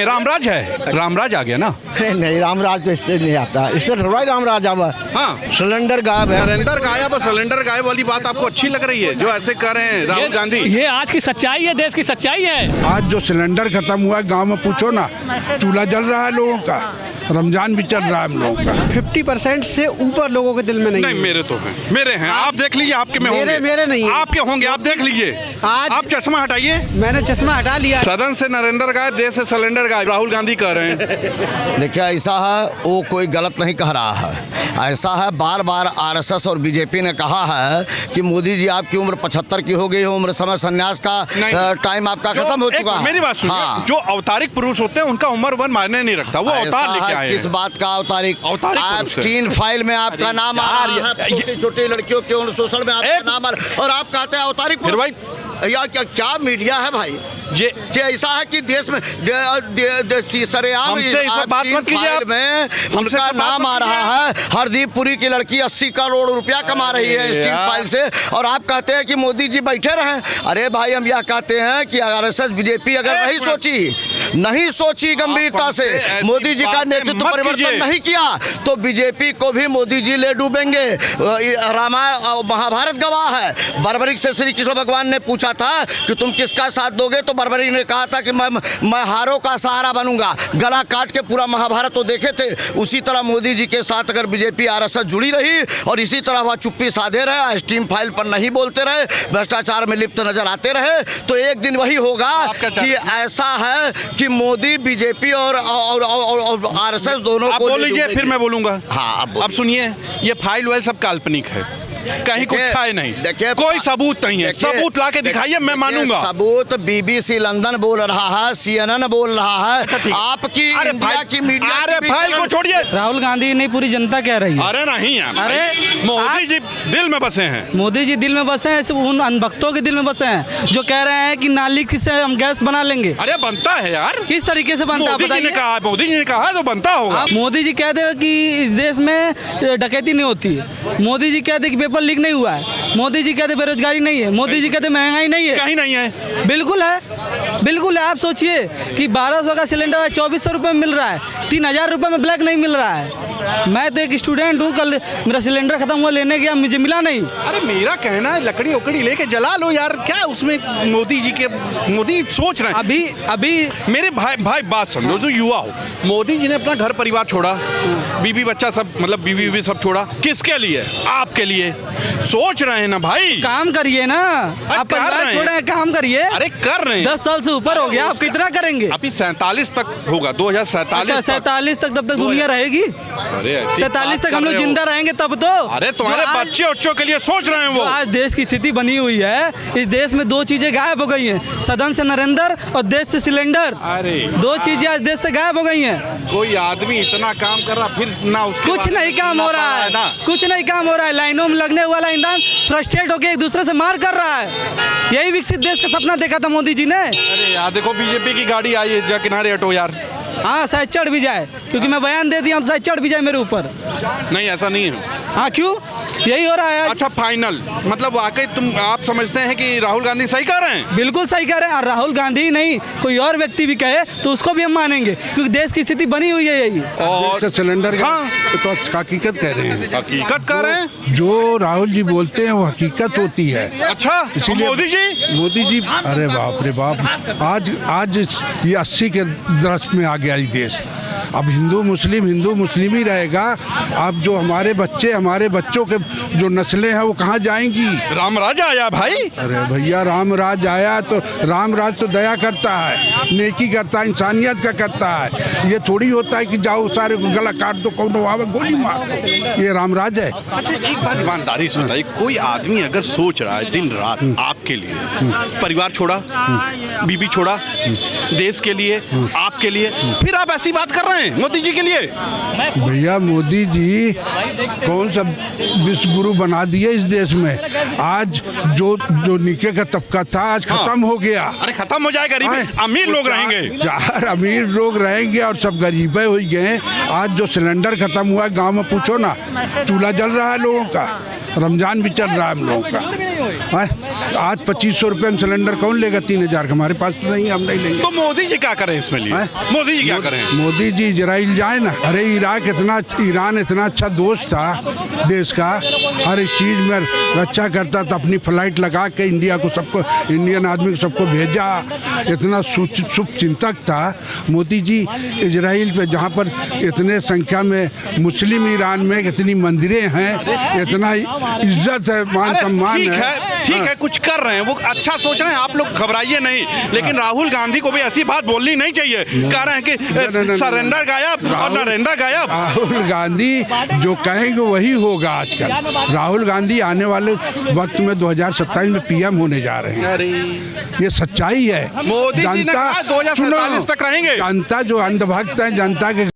में रामराज है, रामराज आ गया ना। नहीं, रामराज तो इससे नहीं आता, इससे थोड़ा रामराज आवा। हाँ, सिलेंडर गायब है। नरेंद्र गायब, सिलेंडर गायब वाली बात आपको अच्छी लग रही है जो ऐसे कर रहे हैं राहुल गांधी? ये आज की सच्चाई है, देश की सच्चाई है। आज जो सिलेंडर खत्म हुआ है गांव में पूछो ना, चूल्हा जल रहा है लोगों का, रमजान भी चल रहा है हम लोगों का। 50% से ऊपर लोगों के दिल में नहीं, नहीं मेरे तो हैं, मेरे हैं। आप देख लीजिए आपके में होंगे, मेरे नहीं है। आपके होंगे, आप देख लीजिए। आज आप चश्मा हटाइए। मैंने चश्मा हटा लिया। सदन से नरेंद्र गायब, देश से सिलेंडर गायब, राहुल गांधी कह रहे हैं। देखिए ऐसा है, वो कोई गलत नहीं कह रहा है। ऐसा है, बार बार आरएसएस और बीजेपी ने कहा है कि मोदी जी आपकी उम्र 75 की हो गई हो, उम्र समय संन्यास का टाइम आपका खत्म हो चुका है। मेरी बात सुनिए, हाँ। जो अवतारिक पुरुष होते हैं उनका उम्र वन मायने नहीं रखता, वो अवतार लेके आए हैं। किस बात का अवतारिक? पुरुष है। एप्स्टीन फाइल में आपका नाम आ रहा है, छोटी छोटी लड़कियों के उन शोषण में आपका नाम आ रहा है, और आप कहते हैं अवतारिक पुरुष। भाई या क्या मीडिया है भाई? ये ऐसा है कि देश में सरेआम हमसे इस बात मत कीजिए आप। में उनका नाम आ रहा है। हरदीप पुरी की लड़की 80 करोड़ रुपया कमा रही है स्टील फाइल से, और आप कहते हैं कि मोदी जी बैठे रहें। अरे भाई, हम यह कहते हैं कि आरएसएस बीजेपी अगर नहीं सोची गंभीरता से, मोदी जी का नेतृत्व परिवर्तन नहीं किया, तो बीजेपी को भी मोदी जी ले डूबेंगे। रामायण महाभारत गवाह है। बर्बरिक से श्री कृष्ण भगवान ने पूछा था कि तुम किसका साथ दोगे, तो बर्बरिक ने कहा था कि मैं हारों का सहारा बनूंगा। गला काट के पूरा महाभारत तो देखे थे। उसी तरह मोदी जी के साथ अगर बीजेपी आरएसएस जुड़ी रही और इसी तरह वह चुप्पी साधे रहे, स्टीम फाइल पर नहीं बोलते रहे, भ्रष्टाचार में लिप्त नजर आते रहे, तो एक दिन वही होगा कि ऐसा है कि मोदी, बीजेपी और आरएसएस दोनों को बोल लीजिए, फिर मैं बोलूंगा। हाँ, अब सुनिए, ये फाइल वाइल सब काल्पनिक है, कहीं कुछ है नहीं, देखिए कोई सबूत नहीं है। सबूत ला के दिखाइए, मैं मानूंगा। सबूत BBC लंदन बोल रहा है, CNN बोल रहा है, आपकी इंडिया की मीडिया। अरे फाइल को छोड़िए, राहुल गांधी नहीं पूरी जनता कह रही है। अरे नहीं यार, अरे मोदी जी दिल में बसे हैं। मोदी जी दिल में बसे हैं, उन अनभक्तों के दिल में बसे हैं जो कह रहे हैं कि नाली से हम गैस बना लेंगे। अरे बनता है यार, किस तरीके से बनता है मोदी जी ने कहा तो बनता होगा। मोदी जी कहते हैं कि इस देश में डकैती नहीं होती है, मोदी जी कहते हैं कि पेपर लीक नहीं हुआ है, मोदी जी कहते बेरोजगारी नहीं है, मोदी जी कहते महंगाई नहीं है। कहीं नहीं है। बिल्कुल है, बिल्कुल है। आप सोचिए कि 1200 का सिलेंडर 2400 रुपये में मिल रहा है, 3000 रुपये में ब्लैक नहीं मिल रहा है। मैं तो एक स्टूडेंट हूँ, कल मेरा सिलेंडर खत्म हुआ, लेने गया, मुझे मिला नहीं। अरे मेरा कहना है लकड़ी उकड़ी लेके जला लो यार, क्या उसमें मोदी सोच रहे हैं। अभी मेरे भाई बात समझो, जो युवा हो, मोदी जी ने अपना घर परिवार छोड़ा, बीबी बच्चा सब, मतलब बीवी सब छोड़ा, किसके लिए? आपके लिए। सोच रहे हैं ना भाई, काम करिए ना, आप परिवार छोड़े, काम करिए। अरे कर रहे हैं, 10 साल से ऊपर हो गया, आप कितना करेंगे? अभी 47 तक होगा, 2047 47 तक, तब तक दुनिया रहेगी। अरे 47 तक हम लोग जिंदा रहेंगे तब तो। अरे तुम्हारे बच्चे बच्चों के लिए सोच रहे हैं वो। आज देश की स्थिति बनी हुई है, इस देश में 2 चीजें गायब हो गई हैं, सदन से नरेंद्र और देश से सिलेंडर। अरे 2 चीजें आज देश से गायब हो गई हैं। कोई आदमी इतना काम कर रहा, फिर ना उसके कुछ नहीं काम हो रहा है ना, कुछ नहीं काम हो रहा है। लाइनों में लगने वाला ईंधन फ्रस्ट्रेट होकर एक दूसरे से मार कर रहा है। यही विकसित देश का सपना देखा था मोदी जी ने। अरे यार देखो, बीजेपी की गाड़ी आई है, किनारे हटो यार। हाँ, शायद चढ़ भी जाए, क्योंकि मैं बयान दे दिया, शायद चढ़ भी जाए मेरे ऊपर। नहीं ऐसा नहीं है। हाँ, क्यों? यही हो रहा है। अच्छा फाइनल, मतलब वाकई आप समझते हैं कि राहुल गांधी सही कह रहे हैं? बिल्कुल सही कह रहे हैं। और राहुल गांधी नहीं, कोई और व्यक्ति भी कहे तो उसको भी हम मानेंगे, क्योंकि देश की स्थिति बनी हुई है यही। और सिलेंडर हाँ। तो हकीकत कह रहे हैं, हकीकत कह रहे हैं। जो राहुल जी बोलते हैं वो हकीकत होती है। अच्छा, इसीलिए मोदी जी अरे बाप रे बाप, आज ये 80 के दशक में आ गया ये देश। अब हिंदू मुस्लिम ही रहेगा। अब जो हमारे बच्चों के जो नस्लें हैं वो कहाँ जाएंगी? रामराज आया भाई। अरे भैया, रामराज आया तो रामराज तो दया करता है, नेकी करता है, इंसानियत का करता है। ये थोड़ी होता है कि जाओ सारे को गला काट दो, कौन आवे गोली मार दो। ये रामराज है। अच्छा एक बात ईमानदारी से बताइए, कोई आदमी अगर सोच रहा है दिन रात आपके लिए, परिवार छोड़ा, बीबी छोड़ा, देश के लिए, आपके लिए, फिर आप ऐसी बात कर रहे हैं मोदी जी के लिए? भैया, मोदी जी कौन सा विश्व गुरु बना दिए इस देश में? आज जो नीचे का तबका था आज खत्म हो गया। अरे खत्म हो जाएगा, अमीर लोग रहेंगे, 4 अमीर लोग रहेंगे और सब गरीबे हो गए। आज जो सिलेंडर खत्म हुआ है गांव में पूछो ना, चूल्हा जल रहा है लोगों का, रमजान भी चल रहा है हम लोगों का। आज 2500 रुपये में सिलेंडर कौन लेगा? 3000 का हमारे पास तो नहीं, हम नहीं लेंगे। तो मोदी जी क्या करें इसमें लिए? मोदी जी क्या करें? मोदी जी इजराइल जाए ना। अरे ईरान इतना अच्छा दोस्त था देश का, हर एक चीज़ में रक्षा करता था, अपनी फ्लाइट लगा के इंडिया को सबको, इंडियन आदमी को सबको भेजा, इतना शुभ चिंतक था मोदी जी। इजराइल पे जहाँ पर इतने संख्या में मुस्लिम, ईरान में इतनी मंदिरें हैं, इतना इज्जत है, मान सम्मान है। ठीक है, कुछ कर रहे हैं, वो अच्छा सोच रहे हैं, आप लोग घबराइए नहीं। लेकिन राहुल गांधी को भी ऐसी बात बोलनी नहीं चाहिए। कह रहे हैं कि सरेंडर गायब और नरेंद्र गायब। राहुल गांधी जो कहेंगे वही होगा आजकल। राहुल गांधी आने वाले वक्त में 2027 में पीएम होने जा रहे हैं, ये सच्चाई है। मोदी जी ने कहा 2047 तक रहेंगे। जनता जो अंधभक्त है, जनता के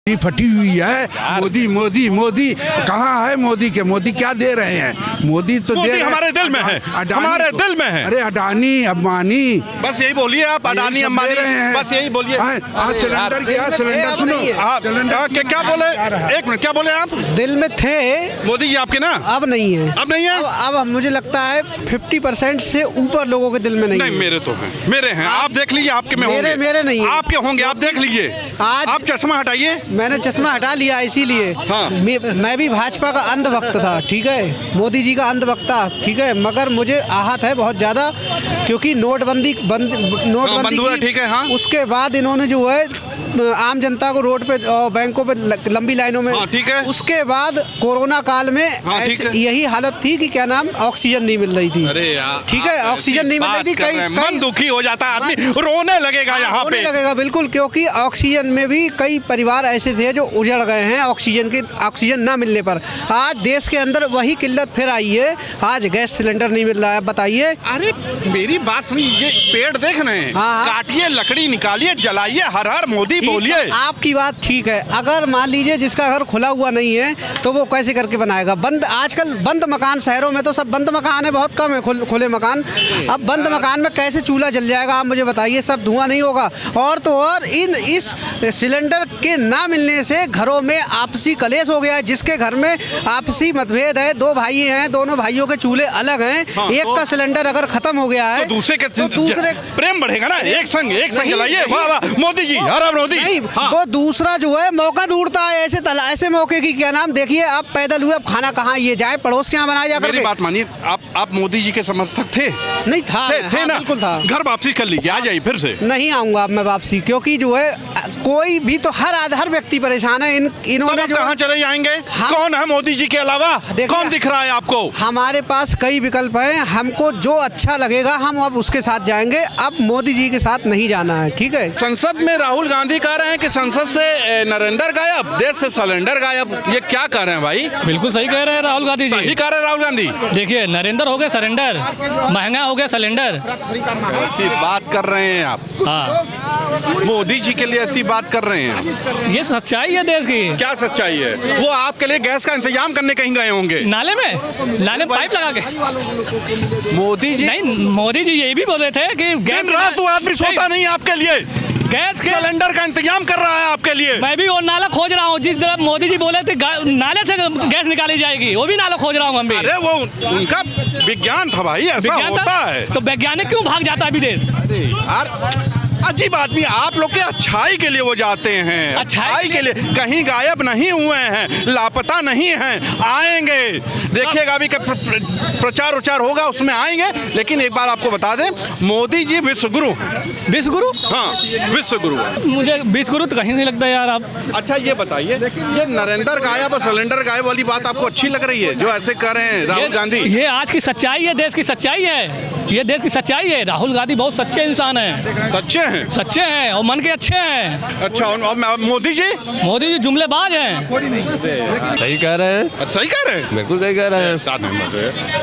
फटी हुई है। मोदी मोदी मोदी कहाँ है? मोदी के मोदी क्या दे रहे हैं? मोदी तो दे हमारे दिल में है, हमारे दिल में है। अरे अडानी अंबानी, बस यही बोलिए आप, अडानी अंबानी, बस यही बोलिए। आज सिलेंडर क्या? सिलेंडर सुनो, क्या बोले? एक मिनट, क्या बोले आप? दिल में थे मोदी जी आपके ना, अब नहीं है। अब नहीं है? अब मुझे लगता है 50% से ऊपर लोगों के दिल में नहीं है। मेरे तो हैं, मेरे हैं। आप देख लीजिए, आपके में होंगे। मेरे नहीं है। आपके होंगे, आप देख लीजिए। आज आप चश्मा हटाइए। मैंने चश्मा हटा लिया इसीलिए। हाँ। मैं भी भाजपा का अंधभक्त था, ठीक है, मोदी जी का अंधभक्त था, ठीक है, मगर मुझे आहत है बहुत ज़्यादा, क्योंकि नोटबंदी ठीक है, हाँ। उसके बाद इन्होंने जो है आम जनता को रोड पे और बैंकों पे लंबी लाइनों में, ठीक है। उसके बाद कोरोना काल में यही हालत थी कि क्या नाम, ऑक्सीजन नहीं मिल रही थी। अरे यार, ठीक है, ऑक्सीजन नहीं मिल रही थी। कई मन दुखी हो जाता है आदमी, रोने लगेगा यहाँ पे, लगेगा बिल्कुल, क्योंकि ऑक्सीजन में भी कई परिवार ऐसे थे जो उजड़ गए हैं ऑक्सीजन ना मिलने पर। आज देश के अंदर वही किल्लत फिर आई है। आज गैस सिलेंडर नहीं मिल रहा है, बताइए। अरे मेरी बात सुनिए, पेड़ देख रहे हैं, काटिए, लकड़ी निकालिए, जलाइए, हर हर मोदी बोलिए। आपकी बात ठीक है, अगर मान लीजिए जिसका घर खुला हुआ नहीं है तो वो कैसे करके बनाएगा? बंद, आजकल बंद मकान, शहरों में तो सब बंद मकान है, बहुत कम है खुले मकान। अब बंद मकान में कैसे चूल्हा जल जाएगा, आप मुझे बताइए? सब धुआं नहीं होगा। और तो और इस सिलेंडर के ना मिलने से घरों में आपसी कलेश हो गया है। जिसके घर में आपसी मतभेद है, दो भाई हैं, दोनों भाइयों के चूल्हे अलग हैं, एक का सिलेंडर अगर खत्म हो गया है तो दूसरे प्रेम बढ़ेगा ना। एक संग जलाइए। वाह वाह मोदी जी, हर मोदी। वो दूसरा जो है मौका ढूंढता है, ऐसे मौके की क्या नाम, देखिए आप पैदल हुए, अब खाना कहाँ ये जाए, पड़ोस के यहाँ बनाया जाकर। मेरी बात मानिए, आप मोदी जी के समर्थक थे? नहीं था, थे ना? बिल्कुल था। घर वापसी कर लीजिए, आ जाइए फिर से। नहीं आऊंगा अब मैं वापसी, क्योंकि जो है कोई भी तो हर व्यक्ति परेशान है। इन्होंने जो कहाँ चले जाएंगे? कौन है मोदी जी के अलावा? कौन दिख रहा है आपको? हमारे पास कई विकल्प हैं, हमको जो अच्छा लगेगा हम अब उसके साथ जाएंगे। अब मोदी जी के साथ नहीं जाना है, ठीक है। संसद में राहुल गांधी कह रहे हैं कि संसद से नरेंद्र गायब, देश से सिलेंडर गायब। ये क्या कह रहे हैं भाई? बिल्कुल सही कह रहे हैं राहुल गांधी जी। सही कह रहे हैं राहुल गांधी। देखिए, नरेंद्र हो गए सरेंडर, महंगा हो गया सिलेंडर। ऐसी बात कर रहे हैं आप? हाँ, मोदी जी के लिए ऐसी बात कर रहे हैं? ये सच्चाई है देश की। क्या सच्चाई है? वो आपके लिए गैस का इंतजाम करने कहीं गए होंगे, नाले में पाइप लगा के। मोदी जी नहीं, मोदी जी यही भी बोले थे कि दिन रात वो आदमी सोता नहीं आपके लिए, गैस के सिलेंडर का इंतजाम कर रहा है आपके लिए। मैं भी वो नाला खोज रहा हूँ, जिस तरह मोदी जी बोले थे नाले से गैस निकाली जाएगी, वो भी नाला खोज रहा हूँ हम भी। अरे वो उनका विज्ञान था भाई, ऐसा होता है। तो वैज्ञानिक क्यों भाग जाता है विदेश? यार अजीब आदमी, आप लोग के अच्छाई के लिए वो जाते हैं, अच्छाई के लिए। कहीं गायब नहीं हुए हैं, लापता नहीं हैं, आएंगे। देखिएगा अभी प्रचार उचार होगा, उसमें आएंगे। लेकिन एक बार आपको बता दें, मोदी जी विश्वगुरु हैं। विश्वगुरु? हाँ, विश्वगुरु। मुझे विश्वगुरु तो कहीं नहीं लगता यार। आप अच्छा ये बताइए, ये नरेंद्र गायब और सिलेंडर गायब वाली बात आपको अच्छी लग रही है जो ऐसे कर रहे हैं राहुल गांधी? ये आज की सच्चाई है, देश की सच्चाई है, ये देश की सच्चाई है। राहुल गांधी बहुत सच्चे इंसान हैं। सच्चे हैं और मन के अच्छे हैं। अच्छा, और मोदी जी जुमलेबाज हैं। सही कह रहे हैं। सही कह रहे हैं, बिल्कुल सही कह रहे हैं।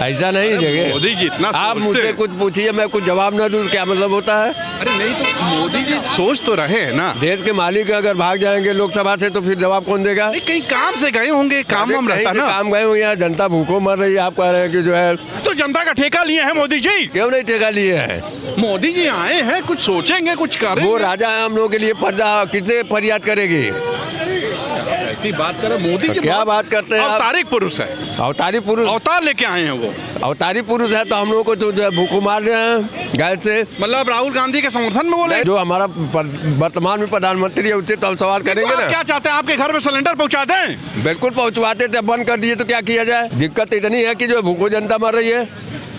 ऐसा नहीं जगह। मोदी जी इतना आप मुझसे कुछ पूछिए, मैं कुछ जवाब ना दूं, क्या मतलब होता है? अरे नहीं, तो मोदी जी सोच तो रहे हैं ना। देश के मालिक अगर भाग जाएंगे लोकसभा से तो फिर जवाब कौन देगा? कहीं काम से गए होंगे, काम रहता ना। काम गए होंगे, जनता भूखों मर रही है, आप कह रहे हैं कि जो है। तो जनता का ठेका लिए हैं मोदी जी? क्यों नहीं ठेका लिए हैं? मोदी जी आए हैं, कुछ सोचेंगे, कुछ करेंगे। वो राजा है हम लोगों के लिए, पर्दा किससे फरियाद करेगी? ऐसी बात करें मोदी जी, क्या बात करते हैं? अवतारिक पुरुष है, अवतारी पुरुष। अवतार लेके आए हैं वो। अवतारी पुरुष है तो हम लोग को तो जो है भूखों मार रहे हैं गैस से। मतलब राहुल गांधी के समर्थन में बोले? जो हमारा वर्तमान में प्रधानमंत्री है उससे तो हम सवाल करेंगे आप ना। क्या चाहते हैं, आपके घर में सिलेंडर पहुंचा दें? बिल्कुल पहुंचवाते थे, बंद कर दिए तो क्या किया जाए। दिक्कत इतनी है कि जो भूखों जनता मर रही है।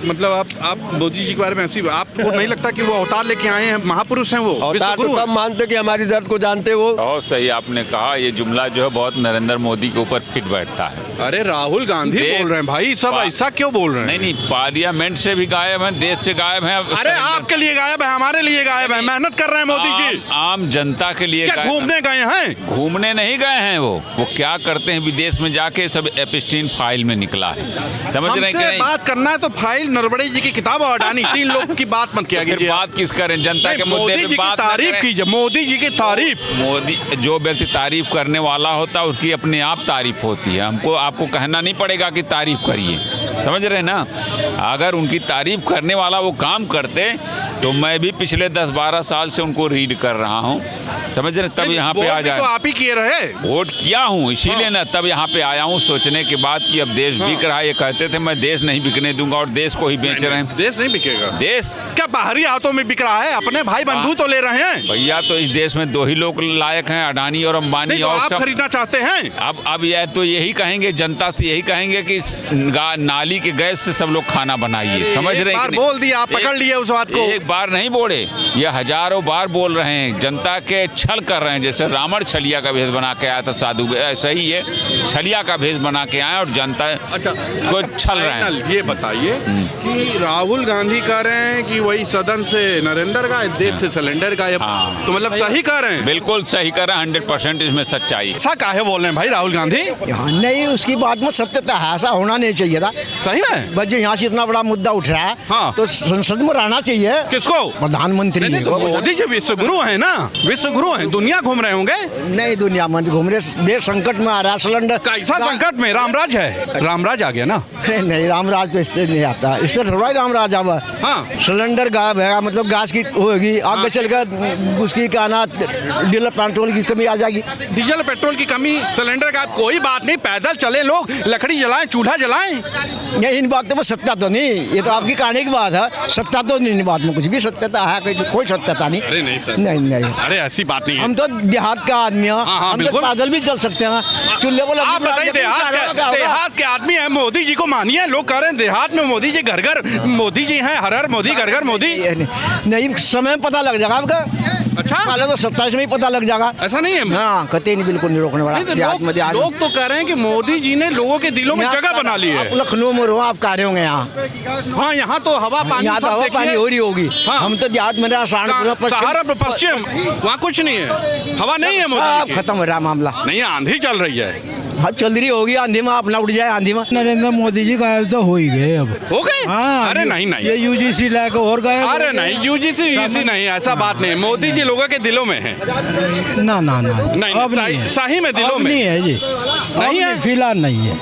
मतलब आप मोदी जी के बारे में ऐसी, आपको नहीं लगता कि वो अवतार लेके आए हैं, महापुरुष हैं वो, अवतार विश्वगुरु तो हैं? सब मानते कि हमारी दर्द को जानते वो। बहुत सही आपने कहा, ये जुमला जो है बहुत नरेंद्र मोदी के ऊपर फिट बैठता है। अरे राहुल गांधी बोल रहे हैं भाई, सब ऐसा क्यों बोल रहे हैं? नहीं, पार्लियामेंट से भी गायब है, देश से गायब है। अरे आपके लिए गायब है, हमारे लिए गायब है, मेहनत कर रहे हैं मोदी जी। आम जनता के लिए क्या घूमने गए हैं? घूमने नहीं गए हैं, वो क्या करते हैं विदेश में जाके, सब एपिस्टीन फाइल में निकला है। समझ रहे हैं कि हमसे नहीं? बात करना है तो फाइल नरवड़े जी की किताब और अडानी, 3 लोग की बात मत किया फिर कीजिए। बात किस करें, जनता के मुद्दे मोदी पे जी की बात न तारीफ करें। कीजिए, मोदी जी की तारीफ। मोदी, जो व्यक्ति तारीफ करने वाला होता है उसकी अपने आप तारीफ होती है। हमको आपको कहना नहीं पड़ेगा कि तारीफ करिए, समझ रहे हैं ना। अगर उनकी तारीफ करने वाला वो काम करते तो मैं भी पिछले 10-12 साल से उनको रीड कर रहा हूँ, समझ रहे, तब यहाँ पे आ वोट भी जाए। तो आप ही किए रहे। वोट किया हूँ इसीलिए ना, तब यहाँ पे आया हूँ सोचने के बाद कि अब देश बिक रहा है। ये कहते थे मैं देश नहीं बिकने दूंगा और देश को ही बेच रहे हैं। देश नहीं बिकेगा। देश क्या बाहरी हाथों में बिक रहा है? अपने भाई बंधु तो ले रहे हैं भैया, तो इस देश में 2 ही लोग लायक हैं, अडानी और अंबानी। नहीं तो और आप सब खरीदना चाहते हैं? अब यह तो यही कहेंगे, जनता से यही कहेंगे कि नाली के गैस से सब लोग खाना बनाइए, समझ रहे हैं कि नहीं? बोल दिया, आप पकड़ लिए उस बात को। एक बार नहीं बोले, ये हजारों बार बोल रहे हैं, जनता के छल कर रहे हैं। जैसे रावण छलिया का भेष बना के आया था साधु, ऐसा ही ये छलिया का भेष बना के आए और जनता को छल रहे हैं। ये बताइए कि राहुल गांधी कह रहे हैं कि वही सदन से नरेंद्र गायब, देश से सिलेंडर गायब, तो मतलब सही कह रहे हैं? बिल्कुल सही कह रहे हैं, 100% इसमें सच्चाई। ऐसा काहे बोल रहे हैं भाई राहुल गांधी? नहीं, उसकी बात में सत्यता है, ऐसा होना नहीं चाहिए था। सही में? बस जो यहाँ से इतना बड़ा मुद्दा उठ रहा है, हाँ। तो संसद में रहना चाहिए। किसको? प्रधानमंत्री नहीं, तो मोदी जी विश्वगुरु हैं ना, विश्वगुरु हैं, दुनिया घूम रहे होंगे। नहीं, दुनिया में घूम रहे, देश संकट में आ रहा है। सिलेंडर कैसा संकट में? रामराज है, रामराज आ गया ना। नहीं, रामराज तो इससे नहीं आता, इससे थोड़ा ही रामराज आवा। हाँ। सिलेंडर गायब है, मतलब गैस की होगी, आगे चलकर उसकी क्या ना डीजल पेट्रोल की कमी आ जाएगी। डीजल पेट्रोल की कमी, सिलेंडर का कोई बात नहीं, पैदल चले लोग, लकड़ी जलाएं, चूल्हा जलाएं। ये इन बातों में सत्ता तो नहीं, ये तो आपकी कहानी की बात है, सत्ता तो नहीं, इन बात में कुछ भी सत्यता है, कोई सत्यता नहीं। अरे नहीं सर, नहीं, अरे ऐसी बात नहीं है। हम तो देहात का आदमी हैं, हाँ, हम तो बिल्कुल। पैदल भी चल सकते हैं, चूल्हे को आप बताइए, देहात के आदमी हैं, मोदी जी को मानिए। लोग कह रहे हैं देहात में मोदी जी घर घर मोदी जी हैं, हर हर मोदी, घर घर मोदी। नहीं, समय पता लग जाएगा आपका। अच्छा, पहले तो 27 में ही पता लग जाएगा। ऐसा नहीं है? हाँ, कतई नहीं, बिल्कुल नहीं रोकने वाला। नहीं तो लोग तो कह रहे हैं कि मोदी जी ने लोगों के दिलों में जगह बना ली है। आप लखनऊ में रहो, आप कह रहे होंगे यहाँ। हाँ, यहाँ तो हवा पानी, यहाँ तो सब हवा देखिए। पानी हो रही होगी। हाँ। हम तो देहात में रहा, सहारनपुर पश्चिम, वहाँ कुछ नहीं है, हवा नहीं है मोदी जी की। खत्म हो रहा मामला। नहीं, आंधी चल रही है। हाँ, चल रही होगी आंधी में, आप ना उठ जाए आंधी में। नरेंद्र मोदी जी गायब तो हो ही गए अब। हो गए? हाँ, अरे नहीं ये यूजीसी लाके और गायब। अरे नहीं, यूजीसी नहीं, ऐसा बात नहीं। मोदी जी लोगों के दिलों में है। ना नहीं, अब नहीं है। सही में दिलों अब में नहीं है जी, नहीं है, फिलहाल नहीं है।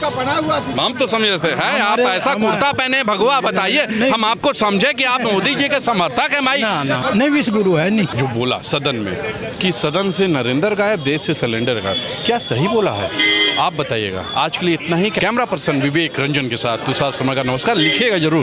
हम तो समझते हैं आप ऐसा कुर्ता पहने, भगवा बताइए, हम आपको समझे कि आप मोदी जी के समर्थक हैं भाई। ना, नहीं विश्वगुरु है नहीं। जो बोला सदन में कि सदन से नरेंद्र गायब, देश से सिलेंडर गायब, क्या सही बोला है? आप बताइएगा। आज के लिए इतना ही। कैमरा पर्सन विवेक रंजन के साथ तुषार शर्मा का नमस्कार। लिखिएगा जरूर।